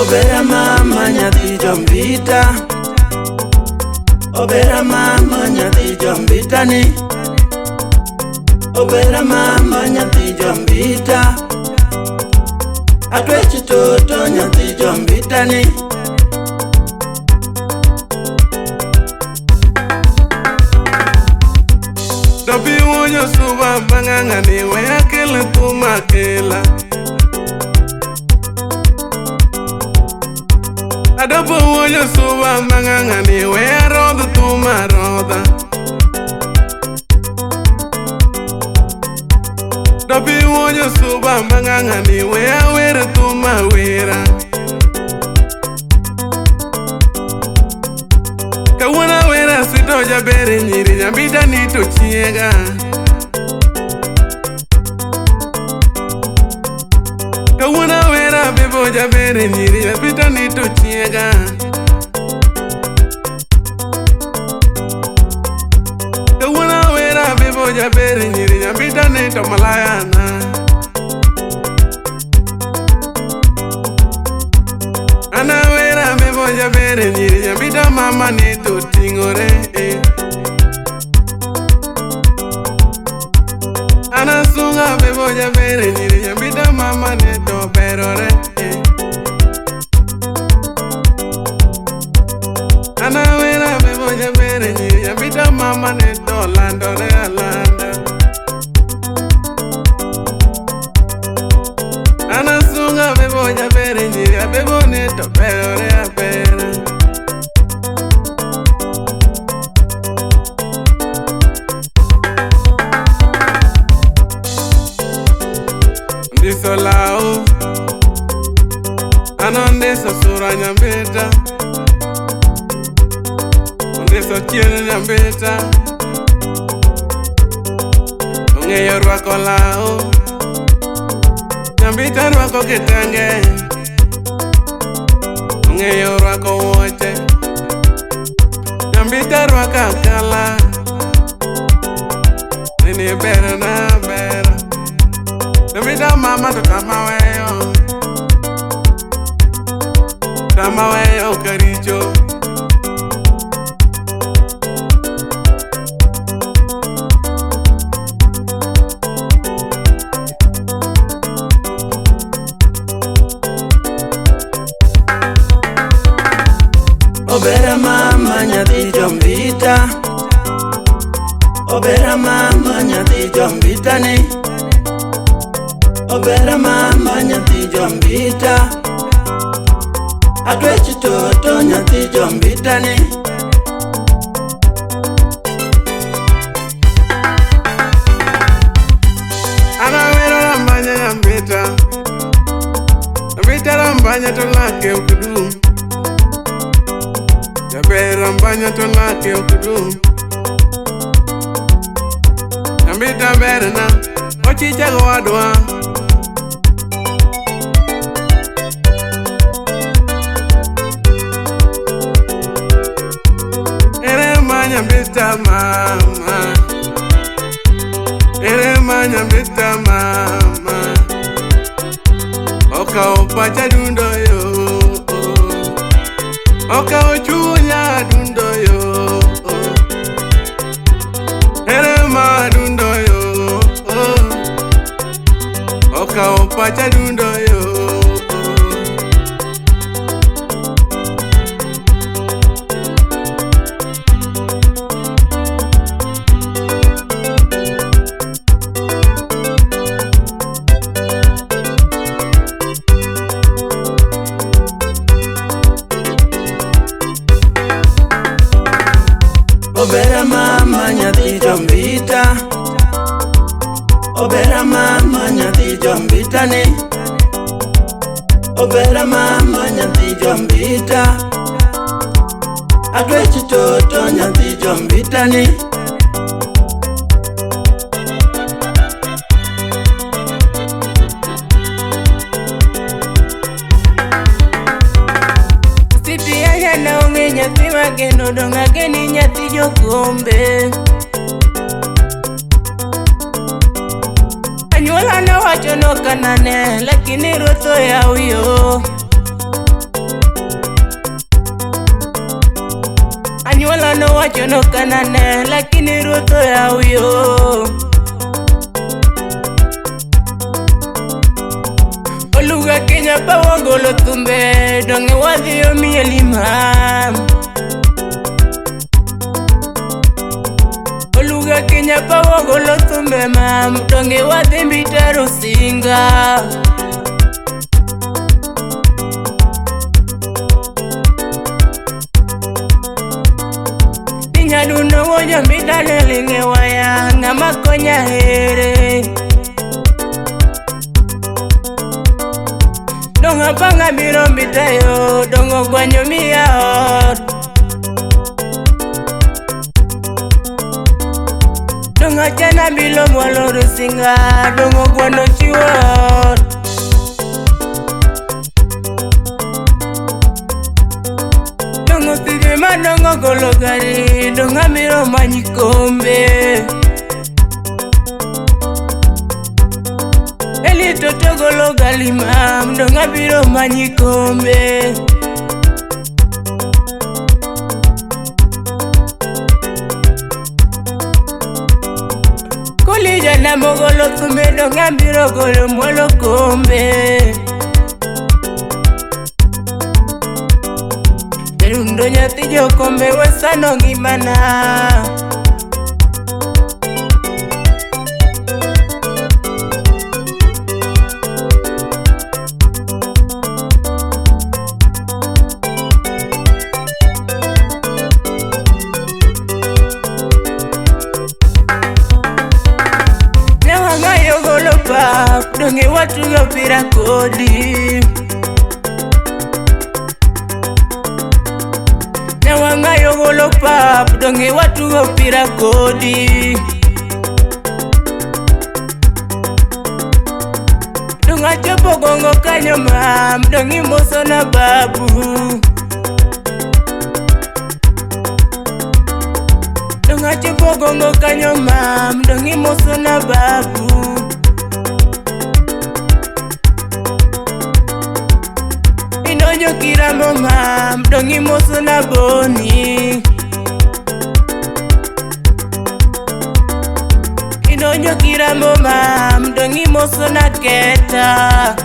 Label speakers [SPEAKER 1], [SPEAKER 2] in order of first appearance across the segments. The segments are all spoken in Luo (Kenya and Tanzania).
[SPEAKER 1] Obera mama nyathi Nyambita, obera mama nyathi Nyambita ni, obera mama nyathi Nyambita, atwechi toto nyathi Nyambita ni.
[SPEAKER 2] Dobi wonyo suba banganga ni wea kele tuma kela. Adobo wonyo suba banganga ni wea roda tuma roda. Dobi wonyo suba banganga ni wea wera tuma wera. Kawana wera sito jabere nyiri Nyambita ni to chiega. Kawana wera bebo jabere nyiri Nyambita ni to chiega. Kawana wera bebo jabere nyiri Nyambita ni to malayana. Ana wera bebo jabere nyiri Nyambita mama ni to tingore. Ana sunga bebo jabere nyiri Nyambita mama ni to perore. Ana wera bebo jabere nyiri Nyambita mama ni to landore alanda. Ana sunga bebo jabere nyiri bebo ni to perore apera. Ndiso lao anondeso sura Nyambita, ondeso chiel Nyambita, ong'eyo rwako lao. Nyambita rwako kitenge, ong'eyo rwako wuoche. Nyambita rwako akala, nini bera na bera. Nyambita mama to tamaweyo, tamaweyo karicho.
[SPEAKER 1] Obera mama nyathi Nyambita, obera mama nyathi Nyambita ni, obera mama nyathi Nyambita, atwechi toto nyathi Nyambita ni.
[SPEAKER 2] Ana wera rambanya Nyambita, Nyambita rambanya to lake ukudu. Jabere rambanya to lake ukudu. Nyambita bere na ochicha gwadwa. Nyambita mama, erema Nyambita mama, oka opacha dundo yo, oka ochunya dundo yo, erema dundo yo, oka opacha dundo yo.
[SPEAKER 1] Obera mama nyathi Nyambita, obera mama nyathi Nyambita ni, obera mama nyathi Nyambita, atwechi toto nyathi Nyambita ni.
[SPEAKER 3] Siti ya na unge nyathi mageno donga geni nyathi jokombe. Anyuola na wacho no kanane lakini roto ya uyo. wacho no kanane, lakini ruto ya uyo. Oluga Kenya pa wagolo thumbe, donge wadhi omiye lima. Oluga Kenya pa wagolo thumbe mam, donge wadhi mbita rusinga. Nyaduno wojo mbita nelinge waya, ngama konya here. Donga panga biro mbita yo, dongo gwanyo miya ot. Donga chana bilo mwalo rusinga, dongo gwano chiwo ot. Dongo tije madongo golo gari, donga biro manyi kombe. Eli toto golo gali mam, donga biro manyi kombe. Kuli jana mogolo thumbe, donga biro golo mwalo kombe. Terundo nyathi jokombe wesano ngimana. Newang'ayo golo pap, donge watugo pira kodi. Newang'ayo golo pap, donge watugo pira kodi. Donga chopo gongo kanyo mam, dongi moso na babu. Donga chopo gongo kanyo mam, dongi moso na babu. Inonyo kiramo mam, dongi moso na boni. Inonyo kiramo mam, dongi moso na keta.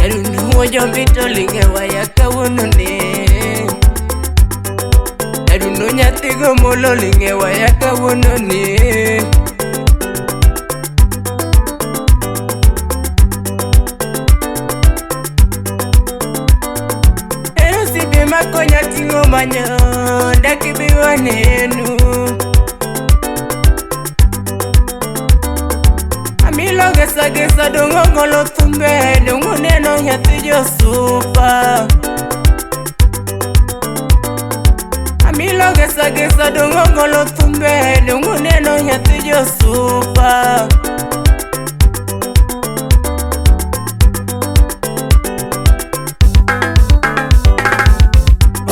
[SPEAKER 3] Erunu wojo mbito linge waya kawuono ne. Erunu nyathi go molo linge waya kawuono ne. Makonya tingo manyo, daki biwa nenu. Amilo gesa dongo golo thumbe, dongo neno nyathi jo supa. Amilo gesa dongo golo thumbe, dongo neno nyathi jo supa.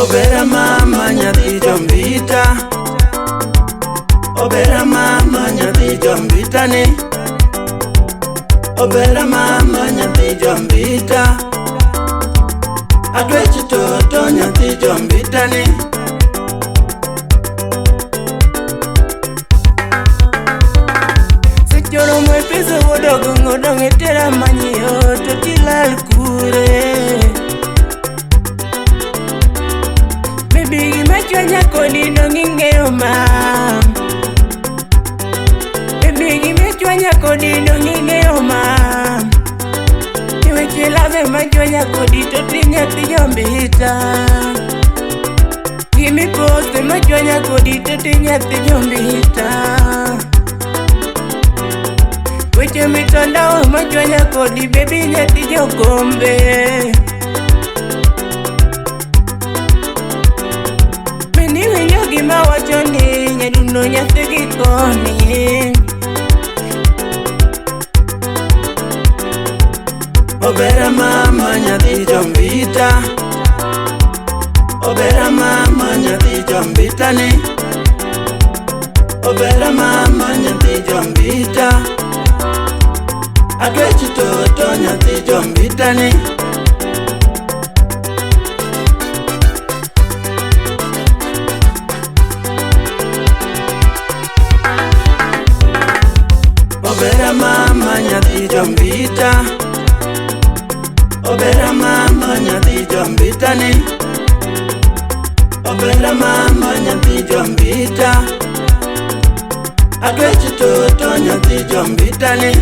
[SPEAKER 1] Obera mama nyathi jombita. Obera mama nyathi jombita ni. Obera mama nyathi jombita. Adwechi toto nyathi jombita ni.
[SPEAKER 3] Sechoro mwe piso wodogo ngodong etera manyo, totilal kure. Bigi machwanya kodi dongi ngeo mam. Bigi machwanya kodi dongi ngeo mam. Iwe chilave machwanya kodi toti nyathi jombita. Gimi poste machwanya kodi toti nyathi jombita. Weche mitandao machwanya kodi baby nyathi jokombe. Gima wacho ni nyadundo nyathi gikoni.
[SPEAKER 1] Obera mama nyathi jombita. Obera mama nyathi jombita ni. Obera mama nyathi jombita. Adwechi toto nyathi jombita ni. Nyambita. Obera mama nyathi Nyambita ni. Obera mama nyathi Nyambita. Adweche toto nyathi Nyambita ni.